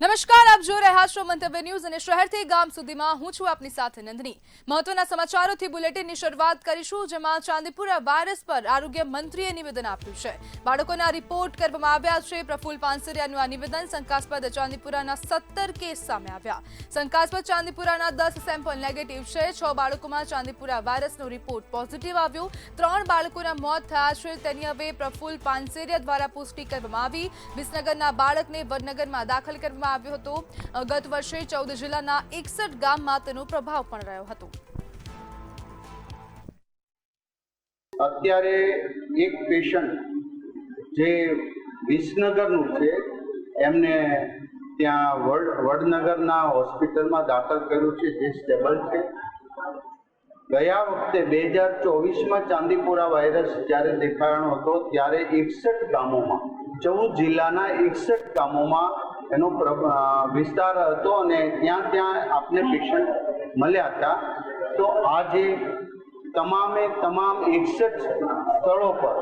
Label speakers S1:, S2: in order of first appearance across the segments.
S1: નમસ્કાર, આપ જોઈ રહ્યા છો મંતવ્ય ન્યૂઝ અને શહેરથી ગામ સુધીમાં હું છું આપની સાથે નંદની। મહત્વના સમાચારોથી બુલેટિનની શરૂઆત કરીશું, જેમાં ચાંદીપુરા વાયરસ પર આરોગ્ય મંત્રીએ નિવેદન આપ્યું છે। બાળકોના રિપોર્ટ કરવામાં આવ્યા છે। પ્રફુલ્લ પાનસરિયાનું આ નિવેદન। શંકાસ્પદ ચાંદીપુરાના 17 કેસ સામે આવ્યા। શંકાસ્પદ ચાંદીપુરાના 10 સેમ્પલ નેગેટિવ છે। 6 બાળકોમાં ચાંદીપુરા વાયરસનો રિપોર્ટ પોઝિટિવ આવ્યો। 3 બાળકોના મોત થયા છે, તેની હવે પ્રફુલ્લ પાનસરિયા દ્વારા પુષ્ટિ કરવામાં આવી। વિસનગરના બાળકને વડનગરમાં દાખલ કરવામાં આવ્યો હતો। ગત વર્ષે 14 જિલ્લાના 61 ગામમાં તેનો પ્રભાવ પણ રહ્યો હતો।
S2: અત્યારે એક પેશન્ટ જે વિસનગરનું છે એમને ત્યાં વડનગરના હોસ્પિટલમાં દાખલ કર્યું છે, જે સ્ટેબલ છે। ગયા વખતે 2024માં ચાંદીપુરા વાયરસ જ્યારે દેખાયો હતો ત્યારે 61 ગામોમાં 14 જિલ્લાના 61 ગામોમાં એનો વિસ્તાર હતો અને ત્યાં આપને પેશન્ટ મળ્યા હતા। તો આજે તમામે તમામ 61 સ્થળો પર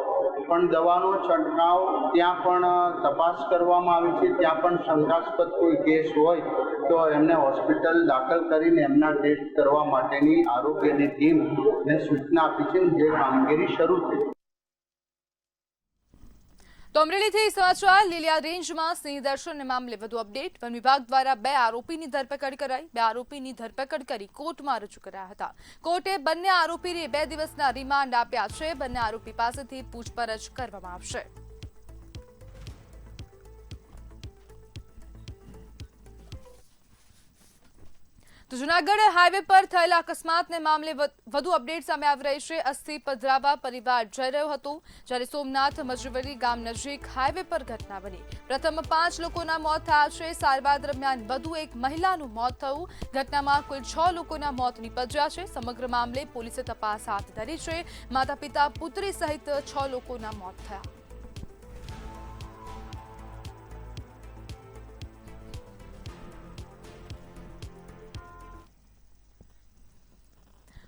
S2: પણ દવાનો છંટકાવ, ત્યાં પણ તપાસ કરવામાં આવી છે। ત્યાં પણ શંકાસ્પદ કોઈ કેસ હોય તો એમને હોસ્પિટલ દાખલ કરીને એમના ટેસ્ટ કરવા માટેની આરોગ્યની ટીમને સૂચના આપી છે, જે કામગીરી શરૂ થઈ।
S1: તો અમરેલીથી સમાચાર। લીલિયા રેન્જમાં સિંહ દર્શન મામલે વધુ અપડેટ। વન વિભાગ દ્વારા 2 આરોપીની ધરપકડ કરાઈ। 2 આરોપીની ધરપકડ કરી કોર્ટમાં રજૂ કરાયા હતા। કોર્ટે બંને આરોપીને 2 દિવસના રિમાન્ડ આપ્યા છે। બંને આરોપી પાસેથી પૂછપરછ કરવામાં આવશે। તો જૂનાગઢ હાઈવે પર થયેલા અકસ્માતને મામલે વધુ અપડેટ સામે આવી રહી છે। અસ્થિ પધરાવવા પરિવાર જઈ રહ્યો હતો, જ્યારે સોમનાથ મજવરી ગામ નજીક હાઈવે પર ઘટના બની। પ્રથમ 5 લોકોના મોત થયા છે। સારવાર દરમિયાન વધુ એક મહિલાનું મોત થયું। ઘટનામાં કુલ 6 લોકોના મોત નીપજ્યા છે। સમગ્ર મામલે પોલીસે તપાસ હાથ ધરી છે। માતા પિતા પુત્રી સહિત 6 લોકોના મોત થયા।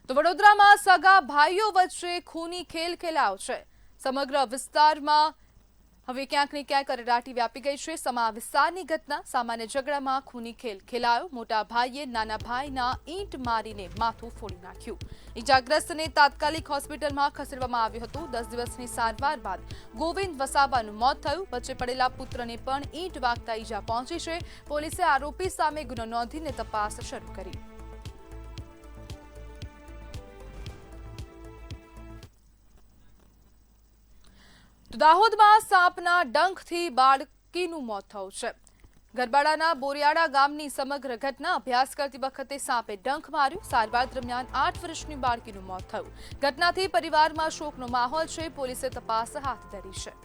S1: તો વડોદરામાં સગા ભાઈઓ વચ્ચે ખૂની ખેલ ખેલાયો છે। સમગ્ર વિસ્તારમાં હવે ક્યાંક ને ક્યાંક અરેરાટી વ્યાપી ગઈ છે। સમા વિસ્તારની ઘટના। સામાન્ય ઝઘડામાં ખૂની ખેલ ખેલાયો। મોટા ભાઈએ નાના ભાઈના ઈંટ મારીને માથું ફોડી નાખ્યું। ઈજાગ્રસ્તને તાત્કાલિક હોસ્પિટલમાં ખસેડવામાં આવ્યો હતો। 10 દિવસની સારવાર બાદ ગોવિંદ વસાવાનું મોત થયું। વચ્ચે પડેલા પુત્રને પણ ઈંટ વાગતા ઈજા પહોંચી છે। પોલીસે આરોપી સામે ગુનો નોંધીને તપાસ શરૂ કરી। તો દાહોદમાં સાપના ડંખથી બાળકીનું મોત થયું છે। ગરબાડાના બોરિયાડા ગામની સમગ્ર ઘટના। અભ્યાસ કરતી વખતે સાપે ડંખ માર્યું। સારવાર દરમિયાન 8 વર્ષની બાળકીનું મોત થયું। ઘટનાથી પરિવારમાં શોકનો માહોલ છે। પોલીસે તપાસ હાથ ધરી છે।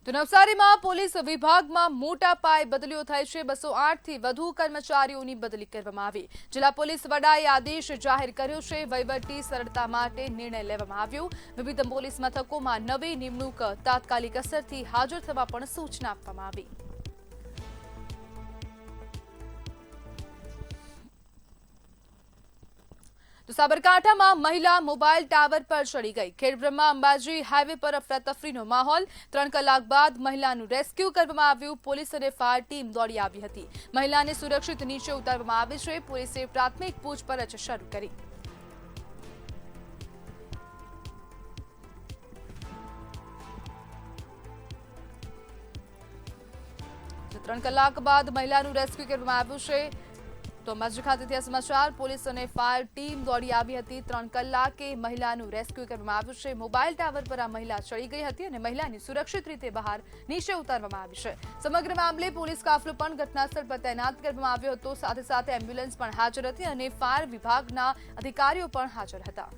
S1: તો નવસારીમાં પોલીસ વિભાગમાં મોટા પાયે બદલીઓ થઈ છે। 208થી વધુ કર્મચારીઓની બદલી કરવામાં આવી। જિલ્લા પોલીસ વડાએ આદેશ જાહેર કર્યો છે। વહીવટી સરળતા માટે નિર્ણય લેવામાં આવ્યો। વિવિધ પોલીસ મથકોમાં નવી નિમણૂક તાત્કાલિક અસરથી હાજર થવા પણ સૂચના આપવામાં આવી। તો સાબરકાંઠામાં મહિલા મોબાઈલ ટાવર પર ચડી ગઈ। ખેડબ્રહ્મા અંબાજી હાઈવે પર અફરાતફરીનો માહોલ। 3 કલાક બાદ મહિલાનું રેસ્ક્યુ કરવામાં આવ્યું। પોલીસ અને ફાયર ટીમ દોડી આવી હતી। મહિલાને સુરક્ષિત નીચે ઉતારવામાં આવી છે। પોલીસે પ્રાથમિક પૂછપરછ શરૂ કરી। તો 3 કલાક બાદ મહિલાનું રેસ્ક્યુ કરવામાં આવ્યું છે। તો અંબાજી ખાતેથી આ સમાચાર। પોલીસ અને ફાયર ટીમ દોડી આવી હતી। 3 કલાકે મહિલાનું રેસ્ક્યુ કરવામાં આવ્યું છે। મોબાઈલ ટાવર પર આ મહિલા ચડી ગઈ હતી અને મહિલાની સુરક્ષિત રીતે બહાર નીચે ઉતારવામાં આવી છે। સમગ્ર મામલે પોલીસ કાફલો પણ ઘટનાસ્થળ પર તૈનાત કરવામાં આવ્યો હતો। સાથે સાથે એમ્બ્યુલન્સ પણ હાજર હતી અને ફાયર વિભાગના અધિકારીઓ પણ હાજર હતા।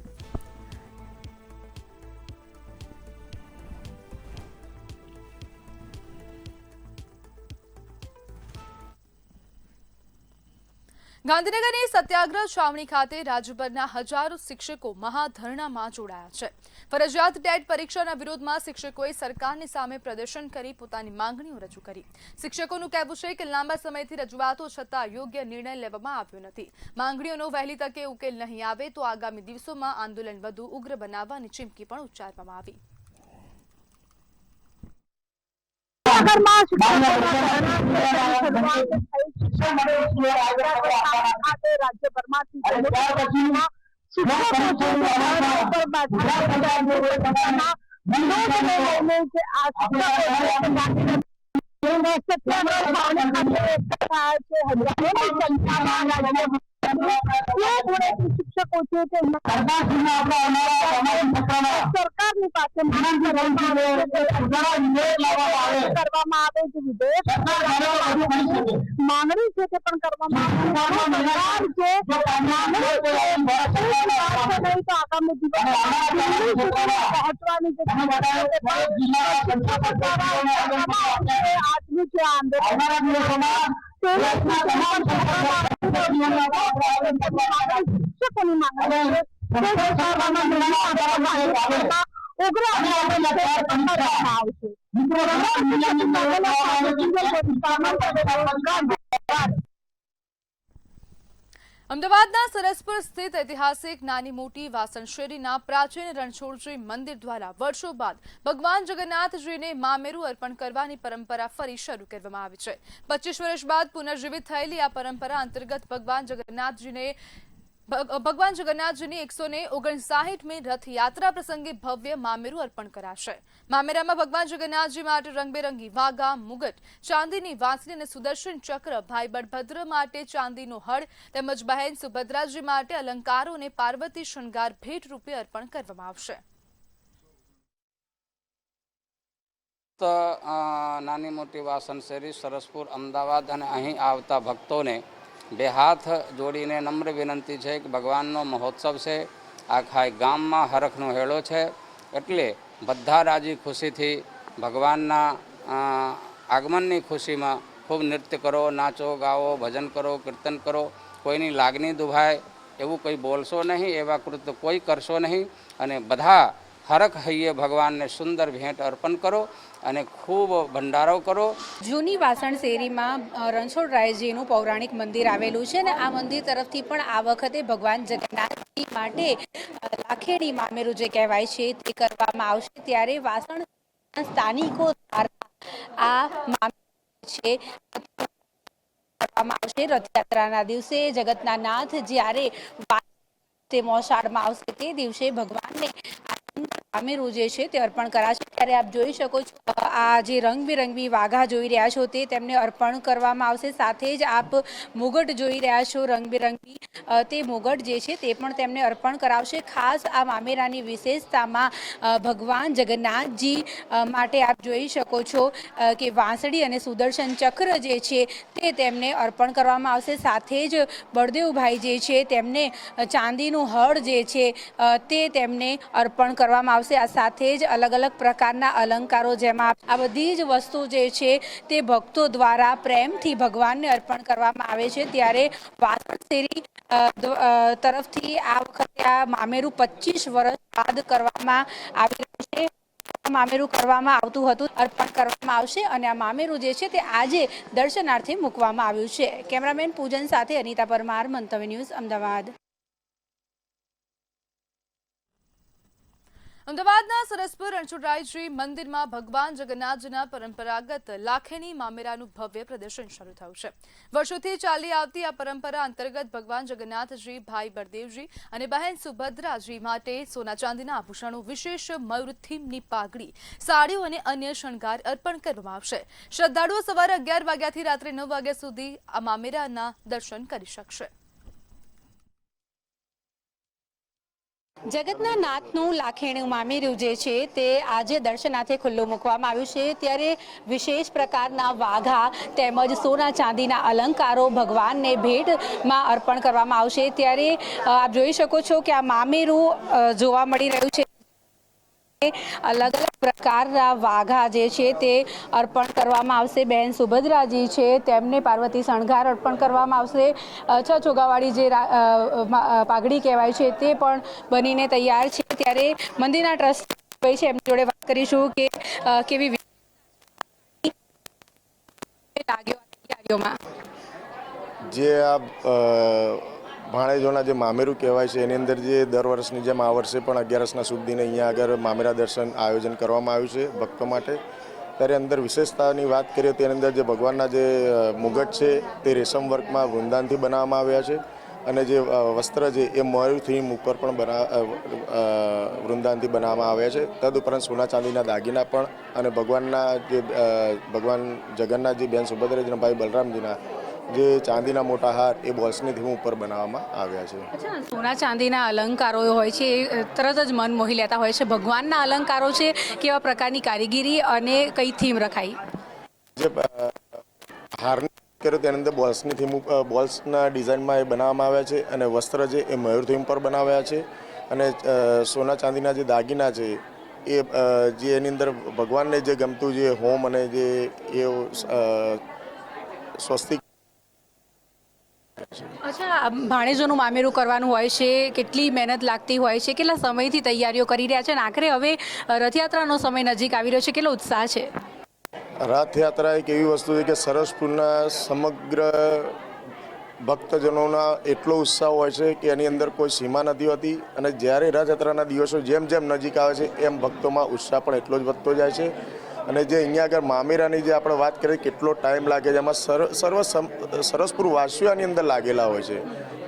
S1: ગાંધીનગરની સત્યાગ્રહ છાવણી ખાતે રાજ્યભરના હજારો શિક્ષકો મહાધરણામાં જોડાયા છે। ફરજિયાત ટેટ પરીક્ષાના વિરોધમાં શિક્ષકોએ સરકારની સામે પ્રદર્શન કરી પોતાની માંગણીઓ રજૂ કરી। શિક્ષકોનું કહેવું છે કે લાંબા સમયથી રજૂઆતો છતાં યોગ્ય નિર્ણય લેવામાં આવ્યો નથી। માંગણીઓનો વહેલી તકે ઉકેલ નહીં આવે તો આગામી દિવસોમાં આંદોલન વધુ ઉગ્ર બનાવવાની ચીમકી પણ ઉચ્ચારવામાં આવી।
S3: સરકારની પાસે માંગણી છે તે પણ કરવામાં આગામી પહોંચવાની આજનું જે શિક્ષકોની માંગણી ઉગ્ર
S1: અમદાવાદના સરસપુર સ્થિત ઐતિહાસિક નાની મોટી વાસણ શેરીના પ્રાચીન રણછોડજી મંદિર દ્વારા વર્ષો બાદ ભગવાન જગન્નાથજીને મામેરું અર્પણ કરવાની પરંપરા ફરી શરૂ કરવામાં આવી છે। 25 વર્ષ બાદ પુનર્જીવિત થયેલી આ પરંપરા અંતર્ગત ભગવાન જગન્નાથજીની 159મી રથયાત્રા પ્રસંગે ભવ્ય મામેરું અર્પણ કરાશે। મામેરામાં ભગવાન જગન્નાથજી માટે રંગબેરંગી વાઘા, મુગટ, ચાંદીની વાંસળી અને સુદર્શન ચક્ર, ભાઈ બળભદ્ર માટે ચાંદીનો હળ તેમજ બહેન સુભદ્રાજી માટે અલંકારો અને પાર્વતી શણગાર ભેટ રૂપે અર્પણ કરવામાં આવશે।
S4: નાની મોટી વાસણ શેરી સરસપુર અમદાવાદ અને અહીં આવતા ભક્તોને બે હાથ જોડીને નમ્ર વિનંતી છે કે ભગવાનનો મહોત્સવ છે, આખા ગામમાં હરખનો હેળો છે, એટલે બધા રાજી ખુશીથી ભગવાનના આગમનની ખુશીમાં ખૂબ નૃત્ય કરો, નાચો, ગાઓ, ભજન કરો, કીર્તન કરો, કોઈની લાગણી દુભાય એવું કંઈ બોલશો નહીં, એવા કૃત્ય કોઈ કરશો નહીં અને બધા હરખ હૈયે ભગવાનને સુંદર ભેટ અર્પણ કરો અને ખૂબ ભંડારો કરો।
S5: જૂની વાસણ શેરીમાં રણછોડરાયજીનું પૌરાણિક મંદિર આવેલું છે અને આ મંદિર તરફથી પણ આ વખતે ભગવાન જગન્નાથજી માટે લાખેણી મામેરું જે કહેવાય છે તે કરવામાં આવશે। ત્યારે વાસણ સ્થાનિકો દ્વારા આ મામેરું છે કરવામાં આવશે। રથયાત્રાના દિવસે જગતના નાથ જ્યારે મોસાળમાં આવશે તે દિવસે ભગવાનને મામેરું જે છે તે અર્પણ કરાશે। ત્યારે આપ જોઈ શકો છો આ જે રંગબેરંગી વાઘા જોઈ રહ્યા છો તે તેમને અર્પણ કરવામાં આવશે। સાથે જ આપ મુગટ જોઈ રહ્યા છો રંગબેરંગી, તે મુગટ જે છે તે પણ તેમને અર્પણ કરાવશે। ખાસ આ મામેરાની વિશેષતામાં ભગવાન જગન્નાથજી માટે આપ જોઈ શકો છો કે વાંસળી અને સુદર્શન ચક્ર જે છે તે તેમને અર્પણ કરવામાં આવશે। સાથે જ બળદેવભાઈ જે છે તેમને ચાંદીનું હળ જે છે તે તેમને અર્પણ કરવામાં આવશે। આ સાથે જ અલગ અલગ પ્રકારના અલંકારો જેમાં આ બધી જ વસ્તુ જે છે તે ભક્તો દ્વારા પ્રેમથી ભગવાનને અર્પણ કરવામાં આવે છે। ત્યારે વાસણ શેરી તરફથી આ વખતે આ મામેરું 25 વર્ષ બાદ કરવામાં આવી રહ્યું છે। મામેરું કરવામાં આવતું હતું, અર્પણ કરવામાં આવશે અને આ મામેરું જે છે તે આજે દર્શનાર્થે મૂકવામાં આવ્યું છે। કેમેરામેન પૂજન સાથે અનિતા પરમાર, મંતવ્ય ન્યૂઝ, અમદાવાદ।
S1: અમદાવાદના સરસપુર રણછોડરાયજી મંદિરમાં ભગવાન જગન્નાથજીના પરંપરાગત લાખેણી મામેરાનું ભવ્ય પ્રદર્શન શરૂ થયું છે। વર્ષોથી ચાલી આવતી આ પરંપરા અંતર્ગત ભગવાન જગન્નાથજી, ભાઈ બળદેવજી અને બહેન સુભદ્રાજી માટે સોના ચાંદીના આભૂષણો, વિશેષ મયુર થીમની પાઘડી, સાડીઓ અને અન્ય શણગાર અર્પણ કરવામાં આવશે। શ્રદ્ધાળુઓ સવારે 11 વાગ્યાથી રાત્રે 9 વાગ્યા સુધી આ મામેરાના દર્શન કરી શકશે।
S5: જગતના નાથનું લાખેણું મામેરું જે છે તે આજે દર્શનાર્થે ખુલ્લું મૂકવામાં આવ્યું છે। ત્યારે વિશેષ પ્રકારના વાઘા તેમજ સોના ચાંદીના અલંકારો ભગવાનને ભેટમાં અર્પણ કરવામાં આવશે। ત્યારે આપ જોઈ શકો છો કે આ મામેરું જોવા મળી રહ્યું છે। અલગ અલગ પ્રકારના વાઘા જે છે તે અર્પણ કરવામાં આવશે. બહેન સુભદ્રાજી છે તેમને પાર્વતી શણગાર અર્પણ કરવામાં આવશે. છ ચોગાવાળી જે પાઘડી કહેવાય છે તે પણ બનીને તૈયાર છે. ત્યારે મંદિરના ટ્રસ્ટ છે એમની જોડે વાત કરીશું કે કેવી લાગ્યો આ તૈયારીઓમાં.
S6: જે આ ભાણેજોના જે મામેરું કહેવાય છે એની અંદર જે દર વર્ષની જેમ આ વર્ષે પણ 11સના શુભ દિને અહીંયા આગળ મામેરા દર્શન આયોજન કરવામાં આવ્યું છે ભક્તો માટે. ત્યારે અંદર વિશેષતાની વાત કરીએ તેની અંદર જે ભગવાનના જે મુગટ છે તે રેશમ વર્કમાં વૃંદાનથી બનાવવામાં આવ્યા છે અને જે વસ્ત્ર છે એ મયુર થીમ ઉપર પણ વૃંદાનથી બનાવવામાં આવ્યા છે. તદુપરાંત સોના ચાંદીના દાગીના પણ અને ભગવાનના જે ભગવાન જગન્નાથજી, બેન સુભદ્રાજીના ભાઈ બલરામજીના જે ચાંદીના મોટા હાર એ બોલ્સની થીમ ઉપર બનાવવામાં આવ્યા છે.
S5: અચ્છા, સોના ચાંદીના અલંકારો હોય છે એ તરત જ મન મોહી લેતા હોય છે. ભગવાનના અલંકારો છે કેવા પ્રકારની કારીગીરી અને કઈ થીમ રખાઈ?
S6: જે હારની કર્યો તેની અંદર બોલ્સની થીમ બોલ્સના ડિઝાઇનમાં એ બનાવવામાં આવ્યા છે અને વસ્ત્ર છે એ મયુર થીમ પર બનાવ્યા છે અને સોના ચાંદીના જે દાગીના છે એ જે એની અંદર ભગવાનને જે ગમતું જે હોમ અને જે એ સ્વસ્તિક.
S5: અચ્છા, ભાણેજોનું મામેરું કરવાનું હોય છે, કેટલી મહેનત લાગતી હોય છે, કેટલા સમયથી તૈયારીઓ કરી રહ્યા છે અને આખરે હવે રથયાત્રાનો સમય નજીક આવી રહ્યો છે, કેટલો ઉત્સાહ છે?
S6: રથયાત્રા એક એવી વસ્તુ છે કે સરસપુરના સમગ્ર ભક્તજનોના એટલો ઉત્સાહ હોય છે કે એની અંદર કોઈ સીમા નથી હોતી અને જ્યારે રથયાત્રાના દિવસો જેમ જેમ નજીક આવે છે એમ ભક્તોમાં ઉત્સાહ પણ એટલો જ વધતો જાય છે. અને જે અહીંયા આગળ મામેરાની જે આપણે વાત કરીએ કેટલો ટાઈમ લાગે છે, એમાં સરસપુર વાસીઓ આની અંદર લાગેલા હોય છે.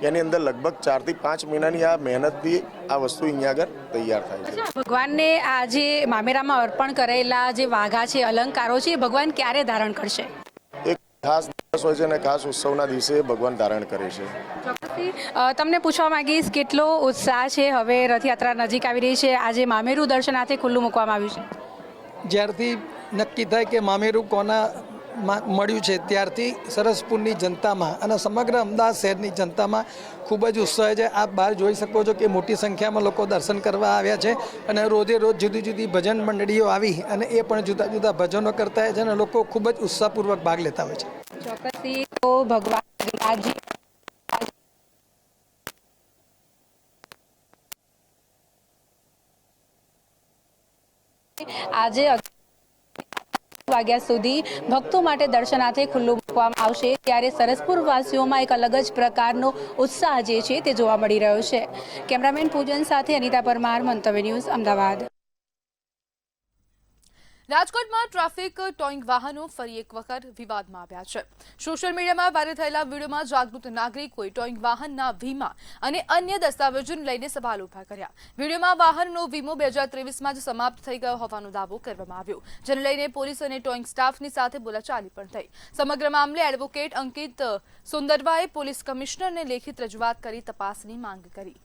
S6: એની અંદર લગભગ 4 થી 5 મહિનાની આ મહેનતથી આ વસ્તુ અહીંયા આગળ તૈયાર થાય છે.
S5: ભગવાનને આ જે મામેરામાં અર્પણ કરેલા જે વાઘા છે, અલંકારો છે, એ ભગવાન ક્યારે ધારણ કરશે?
S6: એક ખાસ દિવસ હોય છે અને ખાસ ઉત્સવના દિવસે ભગવાન ધારણ કરે છે.
S5: તમને પૂછવા માંગીશ, કેટલો ઉત્સાહ છે? હવે રથયાત્રા નજીક આવી રહી છે, આજે મામેરું દર્શનાર્થે ખુલ્લું મૂકવામાં આવ્યું છે.
S7: જ્યારથી નક્કી થાય કે મામેરું કોના મળ્યું છે ત્યારથી સરસપુરની જનતામાં અને સમગ્ર અમદાવાદ શહેરની જનતામાં ખૂબ જ ઉત્સાહ છે. આપ બહાર જોઈ શકો છો કે મોટી સંખ્યામાં લોકો દર્શન કરવા આવ્યા છે અને રોજે રોજ જુદી જુદી ભજન મંડળીઓ આવી અને એ પણ જુદા જુદા ભજનો કરતા હોય છે અને લોકો ખૂબ જ ઉત્સાહપૂર્વક ભાગ લેતા હોય છે.
S5: ચોક્કસથી તો ભગવાન જગન્નાથજી આજે વાગ્યા સુધી ભક્તો માટે દર્શનાર્થે ખુલ્લું મૂકવામાં આવશે. ત્યારે સરસપુર વાસીઓમાં એક અલગ જ પ્રકારનો ઉત્સાહ જે છે તે જોવા મળી રહ્યો છે. કેમેરામેન પૂજન સાથે અનિતા પરમાર, મંતવ્ય ન્યૂઝ, અમદાવાદ.
S1: રાજકોટમાં ટ્રાફિક ટોઈંગ વાહનો ફરી એક વખત વિવાદમાં આવ્યા છે. સોશિયલ મીડિયામાં વાયરલ થયેલા વિડીયોમાં જાગૃત નાગરિકોએ ટોઈંગ વાહનના વીમા અને અન્ય દસ્તાવેજોને લઈને સવાલ ઉભા કર્યા. વિડીયોમાં વાહનનો વીમો 2023માં જ સમાપ્ત થઈ ગયો હોવાનો દાવો કરવામાં આવ્યો, જેને લઈને પોલીસ અને ટોઈંગ સ્ટાફની સાથે બોલાચાલી પણ થઈ. સમગ્ર મામલે એડવોકેટ અંકિત સુંદરવાએ પોલીસ કમિશનરને લેખિત રજૂઆત કરી તપાસની માંગ કરી.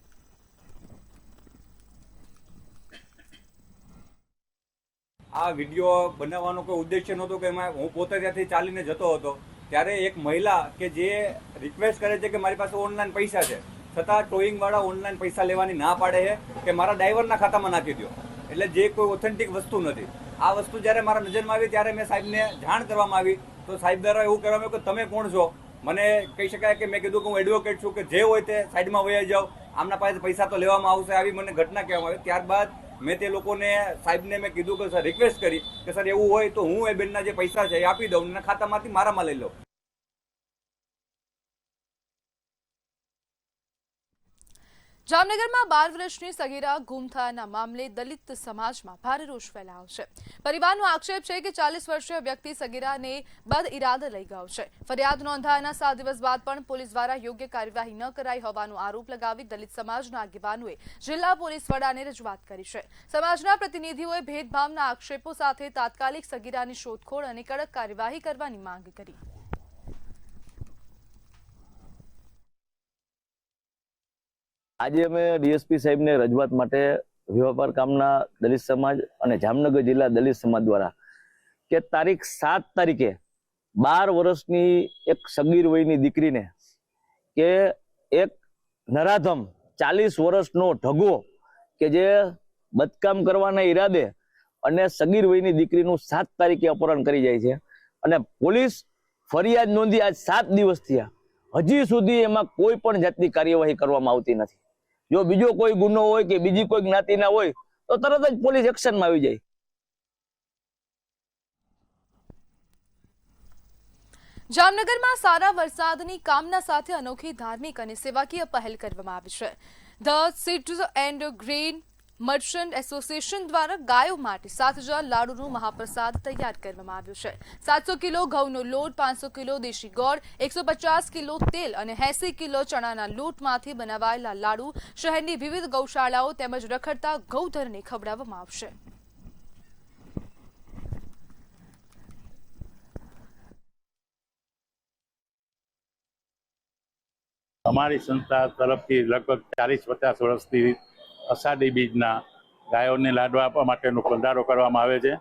S8: આ વિડીયો બનાવવાનો કોઈ ઉદ્દેશ્ય નહોતો કે એમાં હું પોતે ત્યાંથી ચાલીને જતો હતો ત્યારે એક મહિલા કે જે રિક્વેસ્ટ કરે છે કે મારી પાસે ઓનલાઈન પૈસા છે છતાં ટોઈંગવાળા ઓનલાઈન પૈસા લેવાની ના પાડે છે કે મારા ડ્રાઈવરના ખાતામાં નાખી દો, એટલે જે કોઈ ઓથેન્ટિક વસ્તુ નથી. આ વસ્તુ જ્યારે મારા નજરમાં આવી ત્યારે મેં સાહેબને જાણ કરવામાં આવી તો સાહેબ દ્વારા એવું કહેવામાં આવ્યું કે તમે કોણ છો? મને કહી શકાય કે મેં કીધું કે હું એડવોકેટ છું, કે જે હોય તે સાઈડમાં વહી જાઓ, આમના પાસે પૈસા તો લેવામાં આવશે, આવી મને ઘટના કહેવામાં આવી. ત્યારબાદ મેં તે લોકોને સાહેબને મેં કીધું કે સર રિક્વેસ્ટ કરી કે સર એવું હોય તો હું એ બેનના જે પૈસા છે એ આપી દઉં અને ખાતામાંથી મારામાં લઈ લઉં.
S1: જામનગરમાં 12 વર્ષની સગીરા ગુમ થયાના મામલે દલિત સમાજમાં ભારે રોષ ફેલાયો છે. પરિવારનો આક્ષેપ છે કે 40 વર્ષીય વ્યક્તિ સગીરાને બદઇરાદે લઈ ગયો છે. ફરિયાદ નોંધાયાના 7 દિવસ બાદ પણ પોલીસ દ્વારા યોગ્ય કાર્યવાહી ન કરાઈ હોવાનો આરોપ લગાવી દલિત સમાજના આગેવાનોએ જિલ્લા પોલીસ વડાને રજૂઆત કરી છે. સમાજના પ્રતિનિધિઓએ ભેદભાવના આક્ષેપો સાથે તાત્કાલિક સગીરાની શોધખોળ અને કડક કાર્યવાહી કરવાની માંગ કરી.
S9: આજે અમે ડીએસપી સાહેબને રજૂઆત માટે વિવાપાર કામના દલિત સમાજ અને જામનગર જિલ્લા દલિત સમાજ દ્વારા કે તારીખ 7 તારીખે 12 વર્ષની એક સગીર વયની દીકરીને કે એક નરાધમ 40 વર્ષનો ઢગો કે જે બદકામ કરવાના ઈરાદે અને સગીર વયની દીકરીનું 7 તારીખે અપહરણ કરી જાય છે અને પોલીસ ફરિયાદ નોંધી આજ 7 દિવસ થયા, હજી સુધી એમાં કોઈ પણ જાતની કાર્યવાહી કરવામાં આવતી નથી. જો બીજો કોઈ ગુનો હોય કે બીજી કોઈ જ્ઞાતિના હોય તો તરત જ પોલીસ એક્શનમાં આવી જાય.
S1: જામનગરમાં સારા વરસાદની કામના સાથે અનોખી ધાર્મિક અને સેવાકીય પહેલ કરવામાં આવી છે. The seeds and grain merchant association દ્વારા ગાયો માટે 7000 લાડુનું મહાપ્રસાદ તૈયાર કરવામાં આવ્યું છે. 700 કિલો ઘઉંનો લોટ, 500 કિલો દેશી ગોળ, 150 કિલો તેલ અને 80 કિલો ચણાના લોટમાંથી બનાવાયેલા લાડુ શહેરની વિવિધ ગૌશાળાઓ તેમજ રખડતા ગૌધનને ખવડાવવામાં આવશે.
S10: અમારી સંસ્થા તરફથી લગભગ 40-50 વર્ષથી અષાઢી બીજના ગાયોને લાડવા આપવા માટેનો ભંડારો કરવામાં આવે છે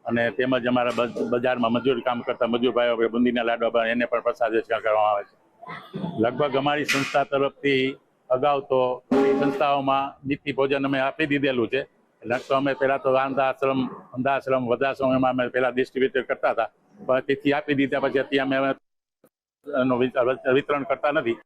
S10: અને તેમજ અમારા બજારમાં મજૂર કામ કરતા મજૂર ભાઈઓ બુંદીના લાડવા એને પણ પ્રસાદ કરવામાં આવે છે. લગભગ અમારી સંસ્થા તરફથી અગાઉ તો સંસ્થાઓમાં નિત્ય ભોજન અમે આપી દીધેલું છે. તો અમે પહેલાં તો અંધાશ્રમ વૃદ્ધાશ્રમ એમાં અમે પહેલાં ડિસ્ટ્રીબ્યુટ કરતા હતા, પણ તેથી આપી દીધા પછી અત્યારે અમે વિતરણ કરતા નથી.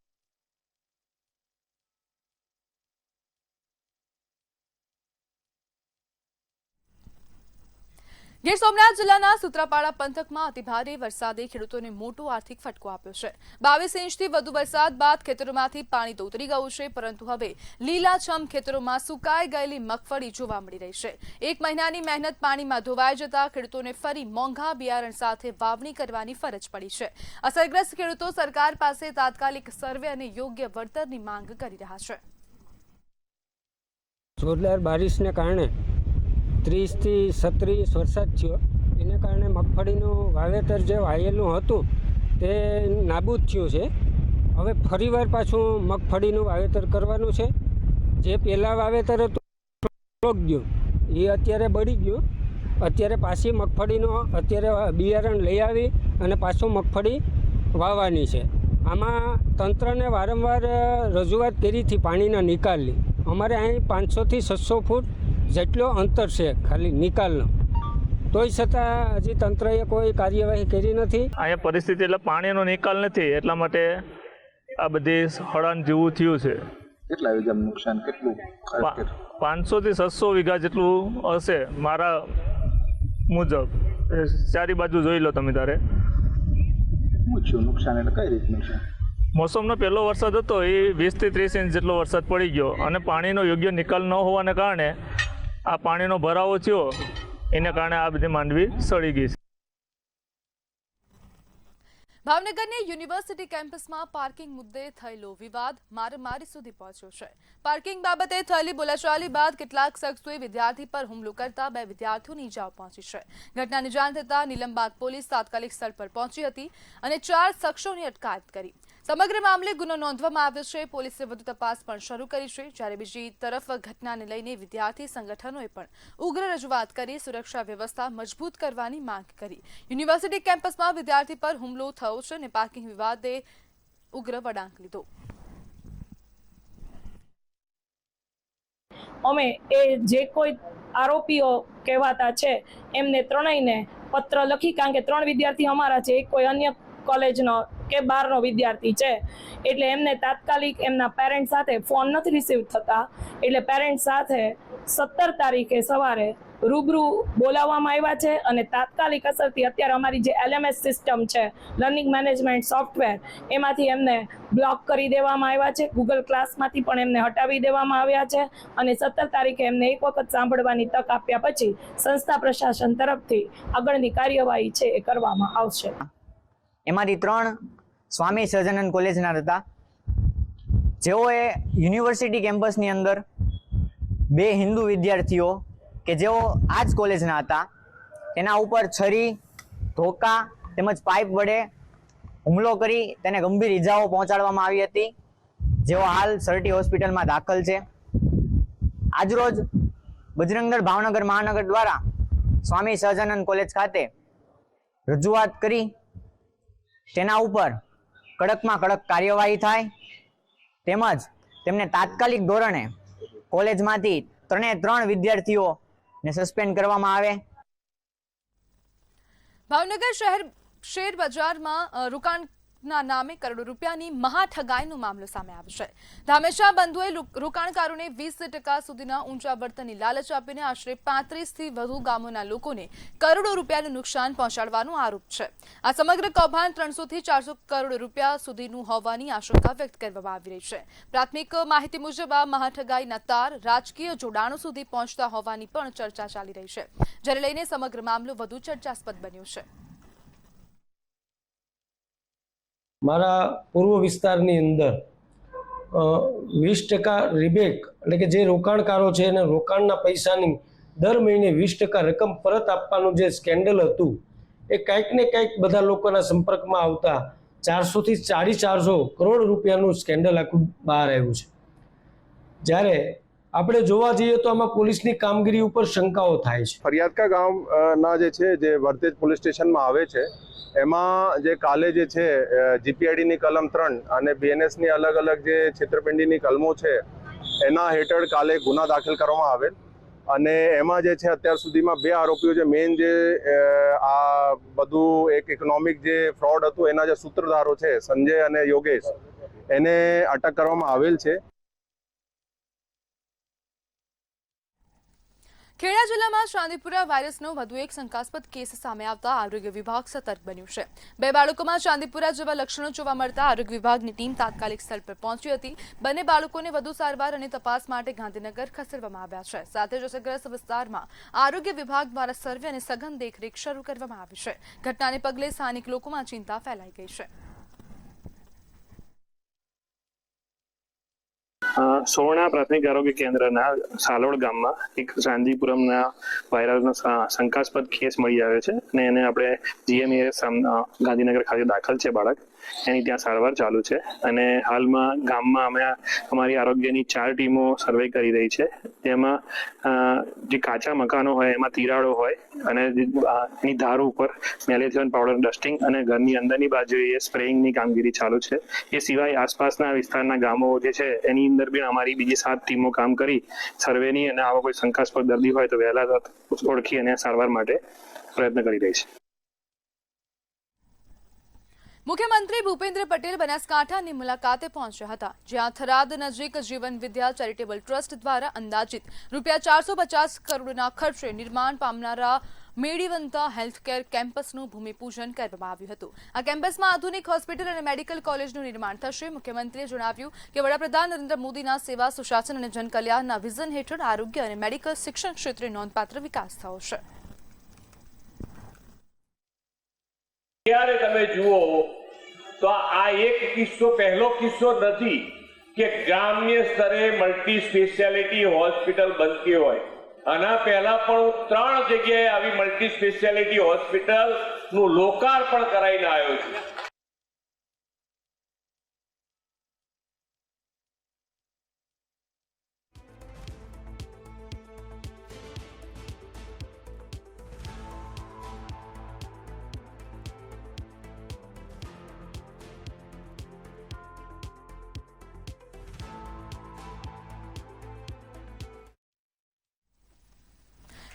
S1: ગીર સોમનાથ જિલ્લાના સૂત્રાપાડા પંથકમાં અતિભારે વરસાદે ખેડૂતોને મોટો આર્થિક ફટકો આપ્યો છે. 22 ઇંચથી વધુ વરસાદ બાદ ખેતરોમાંથી પાણી તો ઉતરી ગયું છે, પરંતુ હવે લીલાછમ ખેતરોમાં સુકાઈ ગયેલી મગફળી જોવા મળી રહી છે. 1 મહિનાની મહેનત પાણીમાં ધોવાઈ જતા ખેડૂતોને ફરી મોંઘા બિયારણ સાથે વાવણી કરવાની ફરજ પડી છે. અસરગ્રસ્ત ખેડૂતો સરકાર પાસે તાત્કાલિક સર્વે અને યોગ્ય વળતરની માંગ કરી રહ્યા છે.
S11: જોરદાર બારિશને કારણે 30 થી 37 વરસાદ થયો, એને કારણે મગફળીનું વાવેતર જે વાયેલું હતું તે નાબૂદ થયું છે. હવે ફરીવાર પાછું મગફળીનું વાવેતર કરવાનું છે. જે પહેલાં વાવેતર હતું ગયું એ અત્યારે બળી ગયું. અત્યારે પાછી મગફળીનું અત્યારે બિયારણ લઈ આવી અને પાછું મગફળી વાવવાની છે. આમાં તંત્રને વારંવાર રજૂઆત કરી હતી પાણીના નિકાલની. અમારે અહીં 500 થી 600 ફૂટ જેટલો અંતર છે ખાલી નિકાલનો, તોય છતાં હજી તંત્રએ કોઈ કાર્યવાહી કરી નથી.
S12: અહીંયા પરિસ્થિતિ એટલે પાણીનો નિકાલ નથી, એટલા માટે આ બધી હળાન જેવું થયું છે.
S2: કેટલા વીઘા નુકસાન, કેટલું
S12: 500 થી 600 વીઘા જેટલું હશે મારા મુજબ. ચારી બાજુ જોઈ લો તમે તારે.
S2: નુકસાન એટલે કઈ રીતનું છે?
S12: મોસમનો પહેલો વરસાદ હતો એ 20 થી 30 ઇંચ જેટલો વરસાદ પડી ગયો અને પાણીનો યોગ્ય નિકાલ ન હોવાને કારણે આ પાણીનો ભરાવો થયો, એને કારણે આ બધી માંડવી સડી ગઈ છે.
S1: ભાવનગરની યુનિવર્સિટી કેમ્પસમાં પાર્કિંગ મુદ્દે થયેલો વિવાદ મારામારી સુધી પહોંચ્યો છે. પાર્કિંગ બાબતે થયેલી બોલાચાલી બાદ કેટલાક શખ્સોએ વિદ્યાર્થી પર હુમલો કરતા 2 વિદ્યાર્થીઓની ઇજાઓ પહોંચી છે. ઘટનાની જાણ થતાં નીલમબાગ પોલીસ તાત્કાલિક સ્થળ પર પહોંચી હતી અને 4 શખ્સોની અટકાયત કરી. સમગ્ર મામલે ગુનો નોંધવામાં આવ્યો છે. પોલીસે વધુ તપાસ પણ શરૂ કરી છે. જ્યારે બીજી તરફ ઘટનાને લઈને વિદ્યાર્થી સંગઠનોએ પણ ઉગ્ર રજૂઆત કરી સુરક્ષા વ્યવસ્થા મજબૂત કરવાની માંગ કરી. યુનિવર્સિટી કેમ્પસમાં વિદ્યાર્થી પર હુમલો થયો છે અને પાર્કિંગ વિવાદે ઉગ્ર વળાંક લીધો.
S3: અમે એ જે કોઈ આરોપીઓ કહેવાતા છે એમને ત્રણેયને પત્ર લખી, કારણ કે 3 વિદ્યાર્થી અમારા છે, એક કોઈ અન્ય કોલેજનો કે બહારનો વિદ્યાર્થી છે, એટલે એમને તાત્કાલિક એમના પેરેન્ટ સાથે ફોન નથી રિસીવ થતા, એટલે પેરેન્ટ સાથે 17 તારીખે સવારે રૂબરૂ બોલાવવામાં આવ્યા છે અને તાત્કાલિક અસરથી અત્યારે અમારી જે LMS સિસ્ટમ છે, લર્નિંગ મેનેજમેન્ટ સોફ્ટવેર, એમાંથી એમને બ્લોક કરી દેવામાં આવ્યા છે. ગૂગલ ક્લાસમાંથી પણ એમને હટાવી દેવામાં આવ્યા છે અને 17 તારીખે એમને એક વખત સાંભળવાની તક આપ્યા પછી સંસ્થા પ્રશાસન તરફથી આગળની કાર્યવાહી છે એ કરવામાં આવશે.
S13: એમાંથી 3 સ્વામી સહજાનંદ કોલેજના હતા, જેઓએ યુનિવર્સિટી કેમ્પસની અંદર 2 હિન્દુ વિદ્યાર્થીઓ કે જેઓ આ જ કોલેજના હતા તેના ઉપર છરી, ધોકા તેમજ પાઇપ વડે હુમલો કરી તેને ગંભીર ઈજાઓ પહોંચાડવામાં આવી હતી, જેઓ હાલ સરટી હોસ્પિટલમાં દાખલ છે. આજરોજ બજરંગદળ ભાવનગર મહાનગર દ્વારા સ્વામી સહજાનંદ કોલેજ ખાતે રજૂઆત કરી તેના ઉપર કડકમાં કડક કાર્યવાહી થાય તેમજ તેમને તાત્કાલિક ધોરણે કોલેજમાંથી ત્રણ વિદ્યાર્થીઓને સસ્પેન્ડ કરવામાં આવે.
S1: ભાવનગર શેર બજારમાં રોકાણના નામે કરોડો રૂપિયાની મહાઠગાઈનો મામલો સામે આવ્યો છે. ધામેશા બંધુએ રોકાણકારોને 20% સુધીના ઊંચા વળતરની લાલચ આપીને આશરે 35થી વધુ ગામોના લોકોને કરોડો રૂપિયાનું નુકસાન પહોંચાડવાનો આરોપ છે. આ સમગ્ર કૌભાંડ 300થી 400 કરોડ રૂપિયા સુધીનું હોવાની આશંકા વ્યક્ત કરવામાં આવી રહી છે. પ્રાથમિક માહિતી મુજબ આ મહાઠગાઈના તાર રાજકીય જોડાણો સુધી પહોંચતા હોવાની પણ ચર્ચા ચાલી રહી છે, જેને લઈને સમગ્ર મામલો વધુ ચર્ચાસ્પદ બન્યો છે.
S14: મારા પૂર્વ વિસ્તારની અંદર 20% રિબેક એટલે કે જે રોકાણકારો છે એને રોકાણના પૈસાની દર મહિને 20% રકમ પરત આપવાનું જે સ્કેન્ડલ હતું એ કંઈક ને કંઈક બધા લોકોના સંપર્કમાં આવતા 400થી 450 કરોડ રૂપિયાનું સ્કેન્ડલ આખું બહાર આવ્યું છે. જ્યારે આપણે જોવા જઈએ તો આમાં પોલીસની કામગીરી ઉપર શંકાઓ થાય છે.
S6: ફરિયાદકા ગામના જે છે જે વર્તેજ પોલીસ સ્ટેશનમાં આવે છે એમાં જે કાલે જે છે જીપીઆઈડીની કલમ 3 અને બીએનએસની અલગ અલગ જે છેતરપિંડીની કલમો છે એના હેઠળ કાલે ગુના દાખલ કરવામાં આવેલ અને એમાં જે છે અત્યાર સુધીમાં 2 આરોપીઓ જે મેઇન જે આ બધું એક ઇકોનોમિક જે ફ્રોડ હતું એના જે સૂત્રધારો છે સંજય અને યોગેશ એને અટક કરવામાં આવેલ છે.
S1: ખેડા જિલ્લામાં ચાંદીપુરા વાયરસનો વધુ એક શંકાસ્પદ કેસ સામે આવતા આરોગ્ય વિભાગ સતર્ક બન્યું છે. 2 બાળકોમાં ચાંદીપુરા જેવા લક્ષણો જોવા મળતા આરોગ્ય વિભાગની ટીમ તાત્કાલિક સ્થળ પર પહોંચી હતી. બંને બાળકોને વધુ સારવાર અને તપાસ માટે ગાંધીનગર ખસેડવામાં આવ્યા છે. સાથે જ અસરગ્રસ્ત વિસ્તારમાં આરોગ્ય વિભાગ દ્વારા સર્વે અને સઘન દેખરેખ શરૂ કરવામાં આવી છે. ઘટનાને પગલે સ્થાનિક લોકોમાં ચિંતા ફેલાઈ ગઈ છે.
S15: સોરણા પ્રાથમિક આરોગ્ય કેન્દ્રના સાલોડ ગામમાં એક ચાંદીપુરમના વાયરસનો શંકાસ્પદ કેસ મળી આવ્યો છે અને એને આપણે જીએમઈએસ ગાંધીનગર ખાતે દાખલ છે બાળક. એની ત્યાં સારવાર ચાલુ છે અને હાલમાં ગામમાં અમે અમારી આરોગ્યની 4 ટીમો સર્વે કરી રહી છે. તેમાં જે કાચા મકાનો હોય એમાં તિરાડો હોય અને એની ધાર ઉપર મેલેથિયન પાવડર ડસ્ટિંગ અને ઘરની અંદરની બાજુએ સ્પ્રેઇંગની કામગીરી ચાલુ છે. એ સિવાય આસપાસના વિસ્તારના ગામો જે છે એની અંદર બી અમારી બીજી 7 ટીમો કામ કરી સર્વેની અને આવા કોઈ શંકાસ્પદ દર્દી હોય તો વહેલા ઓળખી અને સારવાર માટે પ્રયત્ન કરી રહી છે.
S1: મુખ્યમંત્રી ભૂપેન્દ્ર પટેલ બનાસકાંઠાની મુલાકાતે પહોંચ્યા હતા, જ્યાં થરાદ નજીક જીવન વિદ્યા ચેરિટેબલ ટ્રસ્ટ દ્વારા અંદાજિત ₹450 કરોડના ખર્ચે નિર્માણ પામનારા મેડીવંતા હેલ્થકેર કેમ્પસનું ભૂમિપૂજન કરવામાં આવ્યું હતું. આ કેમ્પસમાં આધુનિક હોસ્પિટલ અને મેડિકલ કોલેજનું નિર્માણ થશે. મુખ્યમંત્રીએ જણાવ્યું કે વડાપ્રધાન નરેન્દ્ર મોદીના સેવા, સુશાસન અને જનકલ્યાણના વિઝન હેઠળ આરોગ્ય અને મેડિકલ શિક્ષણ ક્ષેત્રે નોંધપાત્ર વિકાસ થયો છે.
S16: ત્યારે તમે જુઓ તો આ એક કિસ્સો પહેલો કિસ્સો નથી કે ગ્રામ્ય સ્તરે મલ્ટી સ્પેશિયાલિટી હોસ્પિટલ બનતી હોય. આના પહેલા પણ 3 જગ્યાએ આવી મલ્ટી સ્પેશિયાલિટી હોસ્પિટલ નું લોકાર્પણ કરાઈને આવ્યો છે.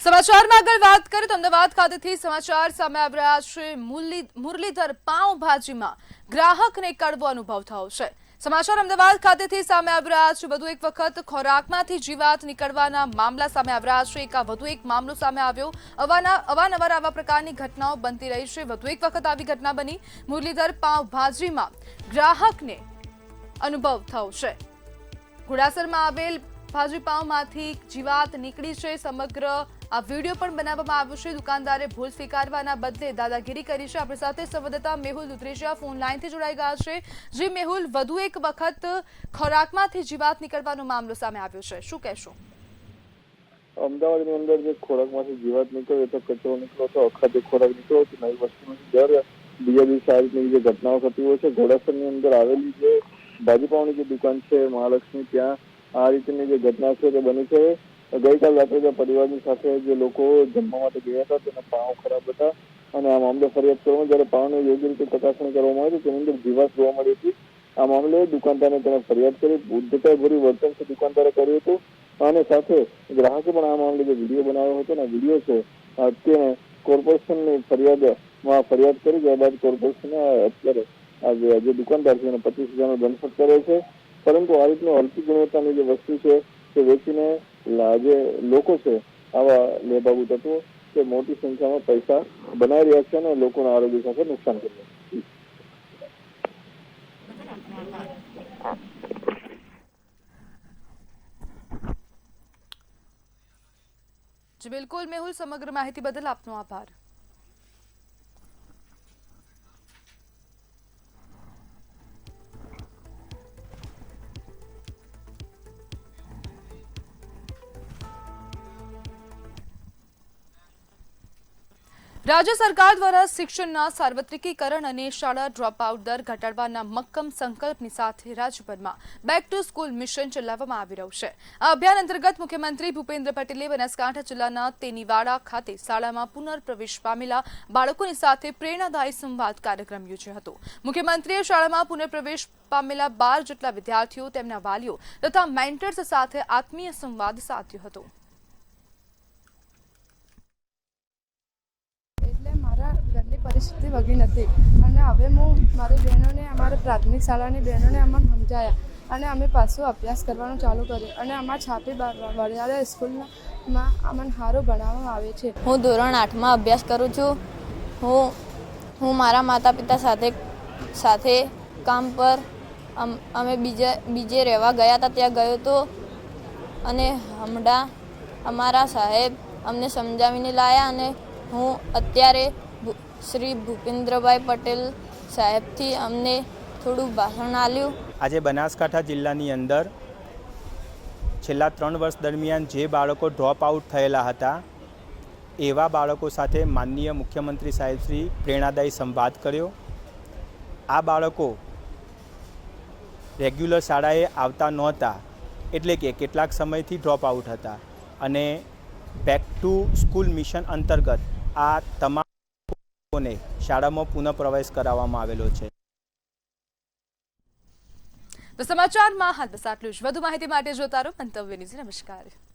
S1: સમાચારમાં આગળ વાત કરીએ તો અમદાવાદ ખાતેથી સમાચાર સામે આવી રહ્યા છે. મુરલીધર પાઉંભાજીમાં ગ્રાહકને કડવો અનુભવ થયો છે. સમાચાર અમદાવાદ ખાતેથી સામે આવી રહ્યા છે. વધુ એક વખત ખોરાકમાંથી જીવાત નીકળવાના મામલા સામે આવી રહ્યા છે. વધુ એક મામલો સામે આવ્યો. અવારનવાર આવા પ્રકારની ઘટનાઓ બનતી રહી છે. વધુ એક વખત આવી ઘટના બની. મુરલીધર પાઉંભાજીમાં ગ્રાહકને અનુભવ થયો છે. ઘોડાસરમાં આવેલ ભાજી પાઉંમાંથી જીવાત નીકળી છે. સમગ્ર આ વિડીયો પણ બનાવવામાં આવ્યો છે. દુકાનદારે ભૂલ સ્વીકારવાના બદલે દાદાગીરી કરી છે. આપણી સાથે સંવાદદાતા મેહુલ દુધરેશિયા ફોન લાઈનથી જોડાઈ ગયા છે. જી મેહુલ, વધુ એક વખત ખોરાકમાંથી જીવાત નીકળવાનો મામલો સામે આવ્યો છે, શું કહેશો?
S17: અમદાવાદની અંદર જે ખોરાકમાંથી જીવાત નીકળ્યો તો કચરો નીકળ્યો તો અખાદ્ય ખોરાક નીકળ્યો તો નવી વસ્તુ દર બીજા દિવસે આ રીતની જે ઘટનાઓ થતી હોય છે. ઘોડાસરની અંદર આવેલી જે ભાજીપાઉની જે દુકાન છે મહાલક્ષ્મી, ત્યાં આ રીતની જે ઘટના છે તે બની છે. ગઈકાલ રાત્રે પરિવારની સાથે જે લોકો જમવા માટે ગયા હતા તેના પાઉં ખરાબ હતા અને આ મામલે ફરિયાદ કરવામાં જ્યારે પાઉંની યોગ્ય રીતે ચકાસણી કરવામાં આવી તેની અંદર જીવાત જોવા મળી હતી. આ મામલે દુકાનદારને તેને ફરિયાદ કરી ઉદ્ધતાભર્યું વર્તન દુકાનદારે કર્યું હતું અને સાથે ગ્રાહકે પણ આ મામલે જે વિડીયો બનાવ્યો હતો ને વિડીયો છે તેને કોર્પોરેશનની ફરિયાદ કરી ગયા બાદ કોર્પોરેશને અત્યારે જે દુકાનદાર છે એને 25,000નો દંડ ફટકાર્યો છે. પરંતુ આ રીતનું હલકી ગુણવત્તાની જે વસ્તુ છે તે વેચીને જે લોકો છે આવા લેબાગુ તત્વો તે મોટી સંખ્યામાં પૈસા બનાવી રહ્યા છે અને લોકોના આરોગ્ય સાથે નુકસાન કરી રહ્યા છે.
S1: જી બિલકુલ મેહુલ, સમગ્ર માહિતી બદલ આપનો આભાર. રાજ્ય સરકાર દ્વારા શિક્ષણના સાર્વત્રિકીકરણ અને શાળા ડ્રોપઆઉટ દર ઘટાડવાના મક્કમ સંકલ્પની સાથે રાજ્યભરમાં બેક ટુ સ્કૂલ મિશન ચલાવવામાં આવી રહ્યું છે. આ અભિયાન અંતર્ગત મુખ્યમંત્રી ભૂપેન્દ્ર પટેલે બનાસકાંઠા જિલ્લાના તેનીવાડા ખાતે શાળામાં પુનઃપ્રવેશ પામેલા બાળકોની સાથે પ્રેરણાદાયી સંવાદ કાર્યક્રમ યોજ્યો હતો. મુખ્યમંત્રીએ શાળામાં પુનઃપ્રવેશ પામેલા 12 જેટલા વિદ્યાર્થીઓ, તેમના વાલીઓ તથા મેન્ટર્સ સાથે આત્મીય સંવાદ સાધ્યો હતો.
S18: ઘરની પરિસ્થિતિ વગી નથી અને હવે હું મારી બહેનોને, અમારા પ્રાથમિક શાળાની બહેનોને અમને સમજાયા અને અમે પાછું અભ્યાસ કરવાનું ચાલુ કર્યું અને અમારા છાપી વડિયાળા સ્કૂલમાં અમને સારું ભણાવવામાં આવે છે.
S19: હું ધોરણ 8માં અભ્યાસ કરું છું. હું મારા માતા પિતા સાથે કામ પર અમે બીજે રહેવા ગયા હતા, ત્યાં ગયો હતો અને હમણાં અમારા સાહેબ અમને સમજાવીને લાયા અને હું અત્યારે શ્રી ભૂપેન્દ્રભાઈ પટેલ સાહેબથી અમને થોડું ભાષણ આપ્યું.
S20: આજે બનાસકાંઠા જિલ્લાની અંદર છેલ્લા 3 વર્ષ દરમિયાન જે બાળકો ડ્રોપ આઉટ થયેલા હતા એવા બાળકો સાથે માનનીય મુખ્યમંત્રી સાહેબશ્રી પ્રેરણાદાયી સંવાદ કર્યો. આ બાળકો રેગ્યુલર શાળાએ આવતા નહોતા, એટલે કે કેટલાક સમયથી ડ્રોપ આઉટ હતા અને બેક ટુ સ્કૂલ મિશન અંતર્ગત આ તમામ લોકોને શાળામાં પુનઃ પ્રવેશ કરાવવામાં આવેલો છે.
S1: તો સમાચારમાં હાલ બસ આટલું જ. વધુ માહિતી માટે જોતા રહો મંતવ્ય ન્યૂઝ. નમસ્કાર.